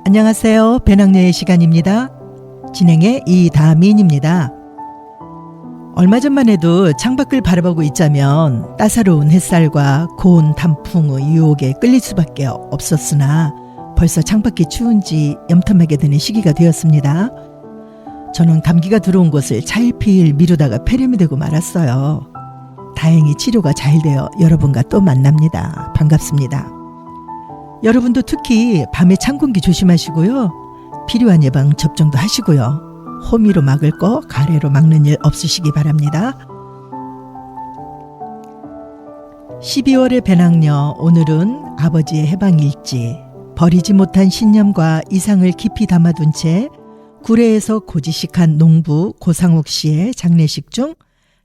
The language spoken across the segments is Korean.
안녕하세요. 배낭여의 시간입니다. 진행의 이다민입니다. 얼마 전만 해도 창밖을 바라보고 있자면 따사로운 햇살과 고운 단풍의 유혹에 끌릴 수밖에 없었으나 벌써 창밖이 추운지 염탐하게 되는 시기가 되었습니다. 저는 감기가 들어온 것을 차일피일 미루다가 폐렴이 되고 말았어요. 다행히 치료가 잘 되어 여러분과 또 만납니다. 반갑습니다. 여러분도 특히 밤에 찬 공기 조심하시고요. 필요한 예방 접종도 하시고요. 호미로 막을 거 가래로 막는 일 없으시기 바랍니다. 12월의 배낭여, 오늘은 아버지의 해방일지, 버리지 못한 신념과 이상을 깊이 담아둔 채 구례에서 고지식한 농부 고상욱 씨의 장례식 중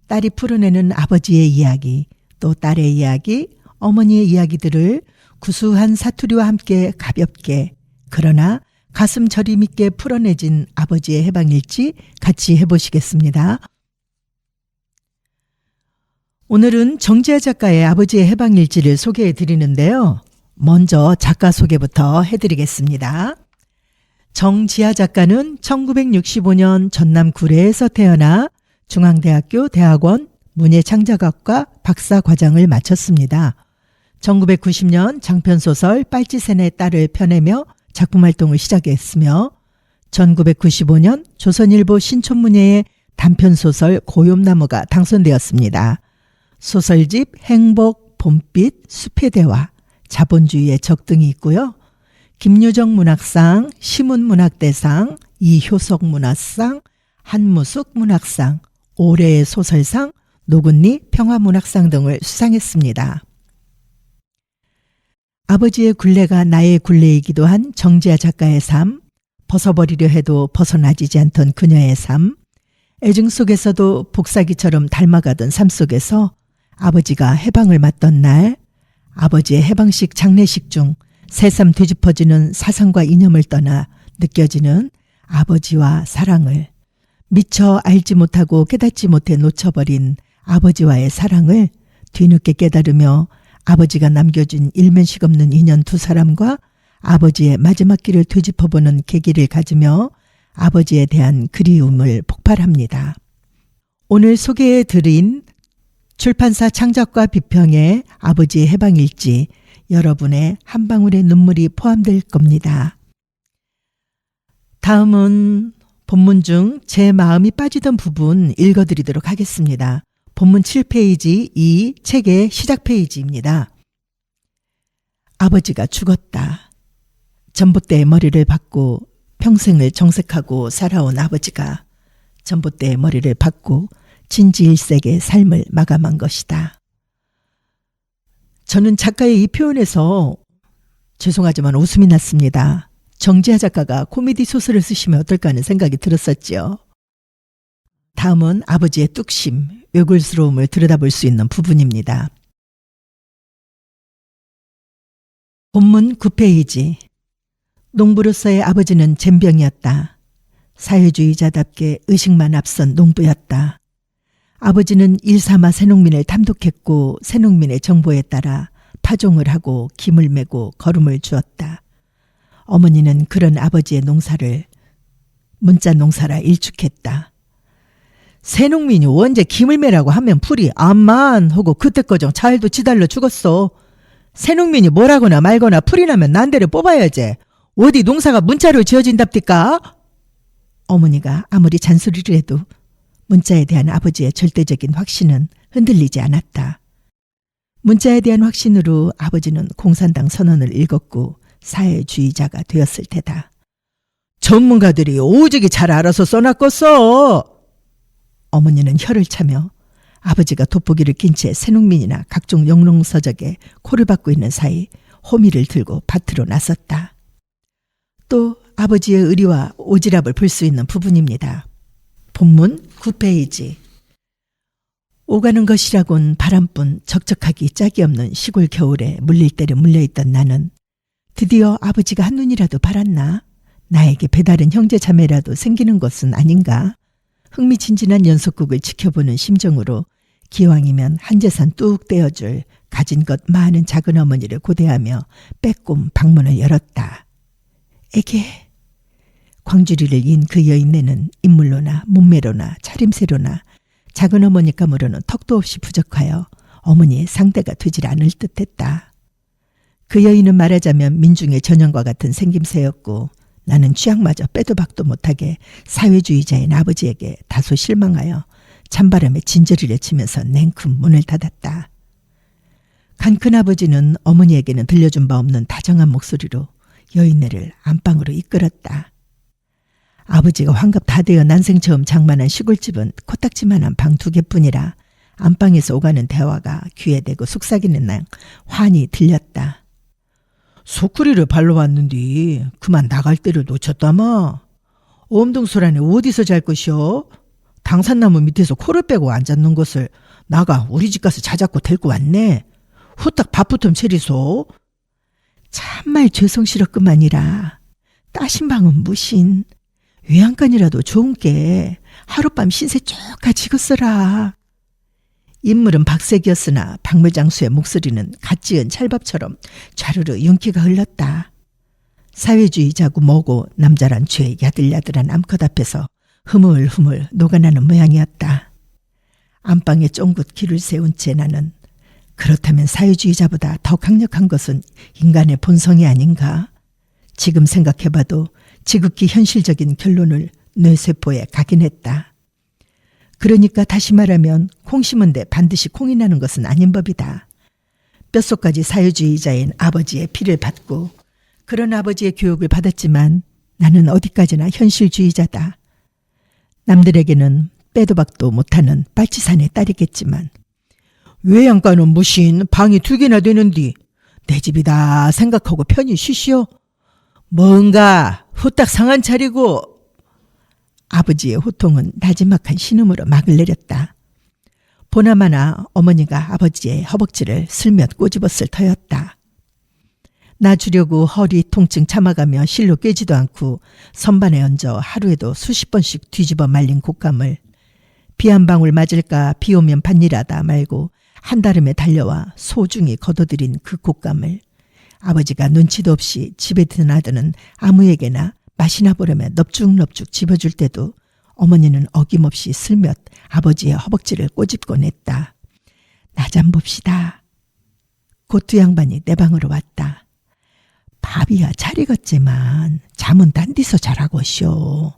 딸이 풀어내는 아버지의 이야기, 또 딸의 이야기, 어머니의 이야기들을 구수한 사투리와 함께 가볍게 그러나 가슴 저림 있게 풀어내진 아버지의 해방일지 같이 해보시겠습니다. 오늘은 정지하 작가의 아버지의 해방일지를 소개해 드리는데요. 먼저 작가 소개부터 해드리겠습니다. 정지하 작가는 1965년 전남 구례에서 태어나 중앙대학교 대학원 문예창작학과 박사과정을 마쳤습니다. 1990년 장편소설 빨치산의 딸을 펴내며 작품활동을 시작했으며 1995년 조선일보 신촌문예의 단편소설 고요나무가 당선되었습니다. 소설집 행복, 봄빛, 숲의 대화, 자본주의의 적 등이 있고요. 김유정 문학상, 시문문학대상, 이효석 문학상, 한무숙 문학상, 올해의 소설상, 노근리 평화문학상 등을 수상했습니다. 아버지의 굴레가 나의 굴레이기도 한 정지하 작가의 삶, 벗어버리려 해도 벗어나지지 않던 그녀의 삶, 애증 속에서도 복사기처럼 닮아가던 삶 속에서 아버지가 해방을 맞던 날, 아버지의 해방식 장례식 중 새삼 뒤집어지는 사상과 이념을 떠나 느껴지는 아버지와 사랑을, 미처 알지 못하고 깨닫지 못해 놓쳐버린 아버지와의 사랑을 뒤늦게 깨달으며 아버지가 남겨준 일면식 없는 인연 두 사람과 아버지의 마지막 길을 되짚어보는 계기를 가지며 아버지에 대한 그리움을 폭발합니다. 오늘 소개해드린 출판사 창작과 비평의 아버지의 해방일지, 여러분의 한 방울의 눈물이 포함될 겁니다. 다음은 본문 중 제 마음이 빠지던 부분 읽어드리도록 하겠습니다. 본문 7페이지 이 책의 시작 페이지입니다. 아버지가 죽었다. 전봇대의 머리를 박고 평생을 정색하고 살아온 아버지가 전봇대의 머리를 박고 진지일색의 삶을 마감한 것이다. 저는 작가의 이 표현에서 죄송하지만 웃음이 났습니다. 정지하 작가가 코미디 소설을 쓰시면 어떨까 하는 생각이 들었었죠. 다음은 아버지의 뚝심, 외골스러움을 들여다볼 수 있는 부분입니다. 본문 9페이지. 농부로서의 아버지는 젬병이었다. 사회주의자답게 의식만 앞선 농부였다. 아버지는 일삼아 새농민을 탐독했고 새농민의 정보에 따라 파종을 하고 김을 메고 거름을 주었다. 어머니는 그런 아버지의 농사를 문자 농사라 일축했다. 새농민이 언제 김을 매라고 하면 풀이 암만 하고 그때꺼정 잘도 지달러 죽었어. 새농민이 뭐라거나 말거나 풀이 나면 난데를 뽑아야지. 어디 농사가 문자로 지어진답디까? 어머니가 아무리 잔소리를 해도 문자에 대한 아버지의 절대적인 확신은 흔들리지 않았다. 문자에 대한 확신으로 아버지는 공산당 선언을 읽었고 사회주의자가 되었을 테다. 전문가들이 오직이 잘 알아서 써놨겠어. 어머니는 혀를 차며 아버지가 돋보기를 낀 채 새농민이나 각종 영농서적에 코를 박고 있는 사이 호미를 들고 밭으로 나섰다. 또 아버지의 의리와 오지랖을 볼 수 있는 부분입니다. 본문 9페이지. 오가는 것이라곤 바람뿐 적적하기 짝이 없는 시골 겨울에 물릴 대로 물려있던 나는 드디어 아버지가 한눈이라도 팔았나? 나에게 배다른 형제 자매라도 생기는 것은 아닌가? 흥미진진한 연속극을 지켜보는 심정으로 기왕이면 한 재산 뚝 떼어줄 가진 것 많은 작은 어머니를 고대하며 빼꼼 방문을 열었다. 에게. 광주리를 이은 그 여인네는 인물로나 몸매로나 차림새로나 작은 어머니감으로는 턱도 없이 부족하여 어머니의 상대가 되질 않을 듯했다. 그 여인은 말하자면 민중의 전형과 같은 생김새였고 나는 취향마저 빼도 박도 못하게 사회주의자인 아버지에게 다소 실망하여 찬바람에 진저리를 치면서 냉큼 문을 닫았다. 간큰 아버지는 어머니에게는 들려준 바 없는 다정한 목소리로 여인네를 안방으로 이끌었다. 아버지가 환갑 다 되어 난생 처음 장만한 시골집은 코딱지만한 방 2개뿐이라 안방에서 오가는 대화가 귀에 대고 속삭이는 양 환히 들렸다. 소쿠리를 발로 왔는디 그만 나갈 때를 놓쳤다마. 엄동설안에 어디서 잘 것이오? 당산나무 밑에서 코를 빼고 앉았는 것을 나가 우리 집 가서 자작고 데리고 왔네. 후딱 밥부터 차리소. 참말 죄송스럽구만이라. 따신 방은 무신. 외양간이라도 좋은 게 하룻밤 신세 쪼까 지었어라. 인물은 박색이었으나 박물장수의 목소리는 갓 지은 찰밥처럼 좌르르 윤기가 흘렀다. 사회주의자고 뭐고 남자란 죄 야들야들한 암컷 앞에서 흐물흐물 녹아나는 모양이었다. 안방에 쫑긋 길을 세운 채 나는 그렇다면 사회주의자보다 더 강력한 것은 인간의 본성이 아닌가? 지금 생각해봐도 지극히 현실적인 결론을 뇌세포에 각인했다. 그러니까 다시 말하면 콩 심은데 반드시 콩이 나는 것은 아닌 법이다. 뼛속까지 사회주의자인 아버지의 피를 받고 그런 아버지의 교육을 받았지만 나는 어디까지나 현실주의자다. 남들에게는 빼도 박도 못하는 빨치산의 딸이겠지만 외양간은 무신 방이 2개나 되는디 내 집이다 생각하고 편히 쉬시오. 뭔가 후딱 상한 차리고. 아버지의 호통은 나지막한 신음으로 막을 내렸다. 보나마나 어머니가 아버지의 허벅지를 슬며t 꼬집었을 터였다. 나 주려고 허리 통증 참아가며 실로 꿰지도 않고 선반에 얹어 하루에도 수십 번씩 뒤집어 말린 곶감을 비 한 방울 맞을까 비 오면 반일하다 말고 한달음에 달려와 소중히 걷어들인 그 곶감을 아버지가 눈치도 없이 집에 드나드는 아무에게나 맛이나 보려며 넙죽넙죽 집어줄 때도 어머니는 어김없이 슬며t 아버지의 허벅지를 꼬집곤 했다. 나 좀 봅시다. 곧 두 양반이 내 방으로 왔다. 밥이야 잘 익었지만 잠은 딴 데서 자라고쇼.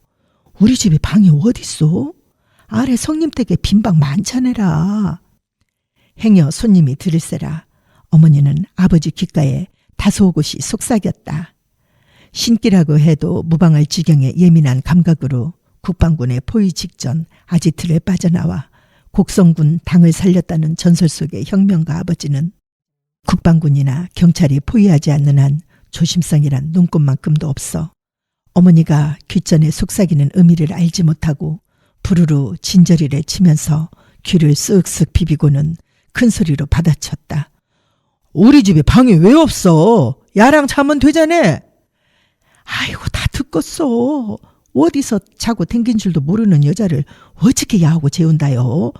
우리 집에 방이 어딨소? 아래 성님 댁에 빈 방 많자네라. 행여 손님이 들을세라 어머니는 아버지 귓가에 다소 곳이 속삭였다. 신기라고 해도 무방할 지경에 예민한 감각으로 국방군의 포위 직전 아지트를 빠져나와 곡성군 당을 살렸다는 전설 속의 혁명가 아버지는 국방군이나 경찰이 포위하지 않는 한 조심성이란 눈꼽만큼도 없어 어머니가 귓전에 속삭이는 의미를 알지 못하고 부르르 진저리를 치면서 귀를 쓱쓱 비비고는 큰 소리로 받아쳤다. 우리 집에 방이 왜 없어? 야랑 자면 되자네. 아이고 다 듣겄어. 어디서 자고 댕긴 줄도 모르는 여자를 어떻게 야하고 재운다요?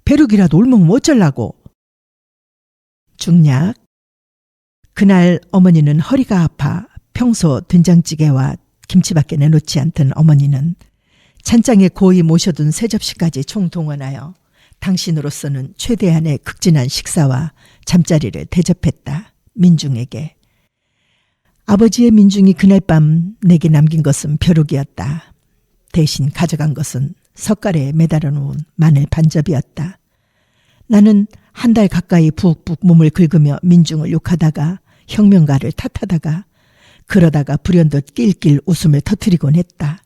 배룩이라도 옮으면 어쩌려고. 중략. 그날 어머니는 허리가 아파 평소 된장찌개와 김치밖에 내놓지 않던 어머니는 찬장에 고이 모셔둔 3접시까지 총동원하여 당신으로서는 최대한의 극진한 식사와 잠자리를 대접했다. 민중에게. 아버지의 민중이 그날 밤 내게 남긴 것은 벼룩이었다. 대신 가져간 것은 석가래에 매달아 놓은 마늘 반접이었다. 나는 한 달 가까이 푹푹 몸을 긁으며 민중을 욕하다가 혁명가를 탓하다가 그러다가 불현듯 낄낄 웃음을 터뜨리곤 했다.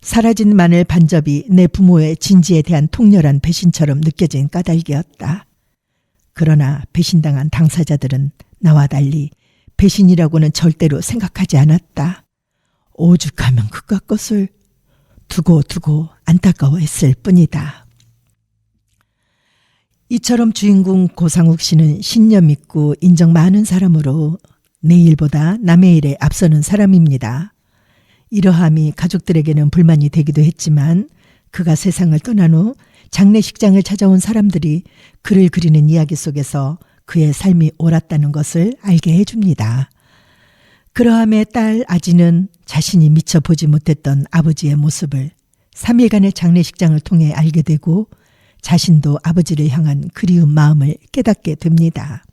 사라진 마늘 반접이 내 부모의 진지에 대한 통렬한 배신처럼 느껴진 까닭이었다. 그러나 배신당한 당사자들은 나와 달리 배신이라고는 절대로 생각하지 않았다. 오죽하면 그깟 것을 두고 안타까워했을 뿐이다. 이처럼 주인공 고상욱 씨는 신념 있고 인정 많은 사람으로 내 일보다 남의 일에 앞서는 사람입니다. 이러함이 가족들에게는 불만이 되기도 했지만 그가 세상을 떠난 후 장례식장을 찾아온 사람들이 그를 그리는 이야기 속에서 그의 삶이 옳았다는 것을 알게 해줍니다. 그러함에 딸 아지는 자신이 미처 보지 못했던 아버지의 모습을 3일간의 장례식장을 통해 알게 되고 자신도 아버지를 향한 그리운 마음을 깨닫게 됩니다.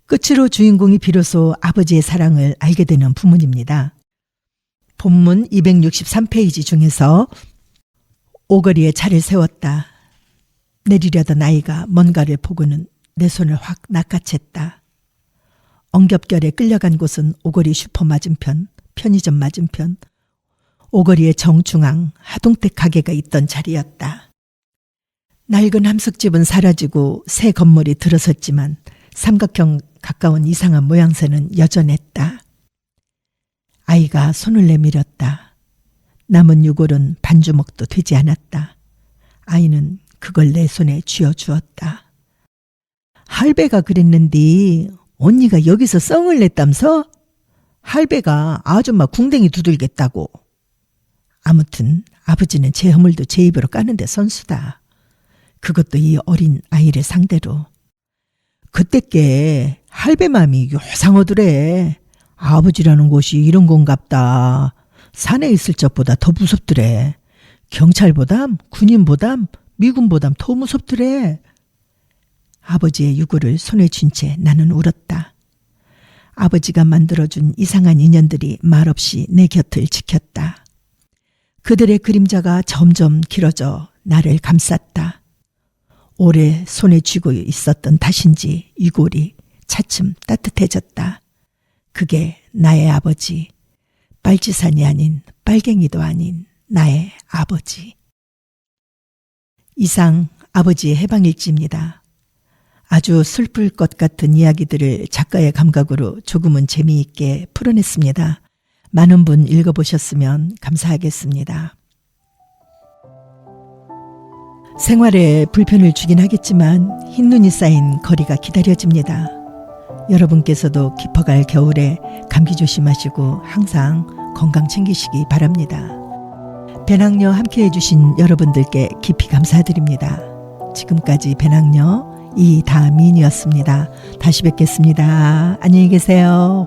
끝으로 주인공이 비로소 아버지의 사랑을 알게 되는 부문입니다. 본문 263페이지 중에서 오거리에 차를 세웠다. 내리려던 아이가 뭔가를 보고는 내 손을 확 낚아챘다. 엉겹결에 끌려간 곳은 오거리 슈퍼 맞은편, 편의점 맞은편, 오거리의 정중앙 하동택 가게가 있던 자리였다. 낡은 함석집은 사라지고 새 건물이 들어섰지만 삼각형 가까운 이상한 모양새는 여전했다. 아이가 손을 내밀었다. 남은 유골은 반주먹도 되지 않았다. 아이는 그걸 내 손에 쥐어주었다. 할배가 그랬는디 언니가 여기서 썽을 냈담서? 할배가 아줌마 궁뎅이 두들겠다고. 아무튼 아버지는 제 허물도 제 입으로 까는데 선수다. 그것도 이 어린 아이를 상대로. 그때께 할배 맘이 요상하더래. 아버지라는 곳이 이런 건갑다. 산에 있을 적보다 더 무섭더래. 경찰보담 군인보담 미군보담 더 무섭더래. 아버지의 유골을 손에 쥔 채 나는 울었다. 아버지가 만들어준 이상한 인연들이 말없이 내 곁을 지켰다. 그들의 그림자가 점점 길어져 나를 감쌌다. 오래 손에 쥐고 있었던 탓인지 유골이 차츰 따뜻해졌다. 그게 나의 아버지, 빨치산이 아닌 빨갱이도 아닌 나의 아버지. 이상 아버지의 해방일지입니다. 아주 슬플 것 같은 이야기들을 작가의 감각으로 조금은 재미있게 풀어냈습니다. 많은 분 읽어보셨으면 감사하겠습니다. 생활에 불편을 주긴 하겠지만 흰눈이 쌓인 거리가 기다려집니다. 여러분께서도 깊어갈 겨울에 감기 조심하시고 항상 건강 챙기시기 바랍니다. 배낭여 함께 해주신 여러분들께 깊이 감사드립니다. 지금까지 배낭여 이다민이었습니다. 다시 뵙겠습니다. 안녕히 계세요.